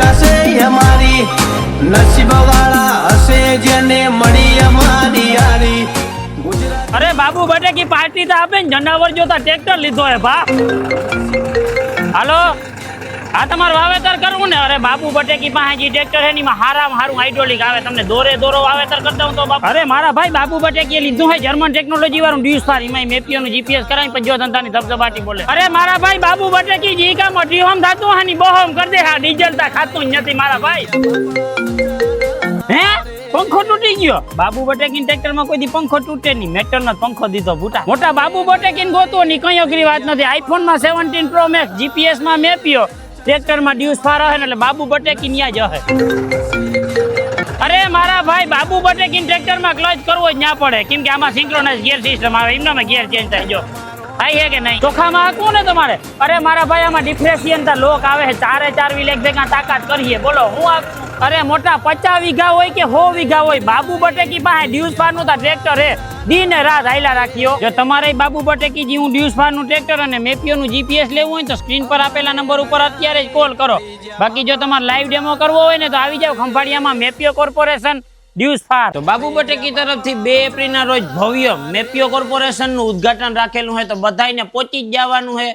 રચાશે અમારી નસીબ વાળા હશે જેને મળી અમારી યારી અરે બાબુ બટેકી પાર્ટી તો આપે ને જનાવર જોતા ટ્રેક્ટર લીધો હે ભા હાલો આ તમારું વાવેતર કરવું ને અરે બાબુ બટેકી પાસે જે ટ્રેક્ટર હે ની હારામાં હારું હાઇડ્રોલિક આવે તમને દોરો વાવેતર કરતા હું તો બાપ અરે મારા ભાઈ બાબુ બટેકી લીધું હે જર્મન ટેકનોલોજી વાળું ડ્યુસ ફાર એમાં મેપિયો નું જીપીએસ કરાવી પછી જો ધંધાની ધબધબાટી બોલે અરે મારા ભાઈ બાબુ બટેકી જી કામ ડીહોમ થાતું હાની બહોમ કરી દે હા ડીઝલ તા ખાતું જ નથી મારા ભાઈ હે પંખો તૂટી ગયો બાબુ બટેકીન ટ્રેક્ટર માં કોઈ દી પંખો તૂટે નહીં મેટર નો પંખો દીધો બુટા મોટા બાબુ બટેકીન ગોતો ની કઈ અઘરી વાત નથી આઈફોન માં 17 પ્રો મેક્સ જીપીએસ માં મેપિયો ટ્રેક્ટર માં ડ્યુસ ફાર હે એટલે બાબુ બટેકી ન્યા જ હે અરે મારા ભાઈ બાબુ બટેકીન ટ્રેક્ટર માં ક્લચ કરવો જ ના પડે કેમ કે આમાં સિંક્રોનાઇઝ ગિયર સિસ્ટમ આવે એમનામાં ગિયર ચેન્જ થાય જો થાય હે કે નહીં ચોખામાં હાકવું ને તમારે અરે મારા ભાઈ આમાં ડિફરેન્શિયન તા લોક આવે છે 4 વ્હીલ એક ભેગા તાકાત કરીએ બોલો હું અરે મોટા 50 વીઘા હોય કે 100 વીઘા હોય બાબુ બટેકી પાસે ડ્યુસ ફાર નું ટ્રેક્ટર હે દિન રાત હાઈલા રાખ્યો જો તમારે બાબુ બટેકી જી હું ડ્યુસ ફાર નું ટ્રેક્ટર અને મેપિયો નું જીપીએસ લેવું હોય તો સ્ક્રીન પર આપેલા નંબર ઉપર અત્યારે જ કોલ કરો બાકી જો તમારે લાઈવ ડેમો કરવો હોય ને તો આવી જાવ ખંભાળિયામાં મેપિયો કોર્પોરેશન ડ્યુસ ફાર તો બાબુ બટેકી તરફથી 2 એપ્રિલ ના રોજ ભવ્ય મેપિયો કોર્પોરેશન નું ઉદ્ઘાટન રાખેલું છે તો બધાને પહોંચી જ જવાનું છે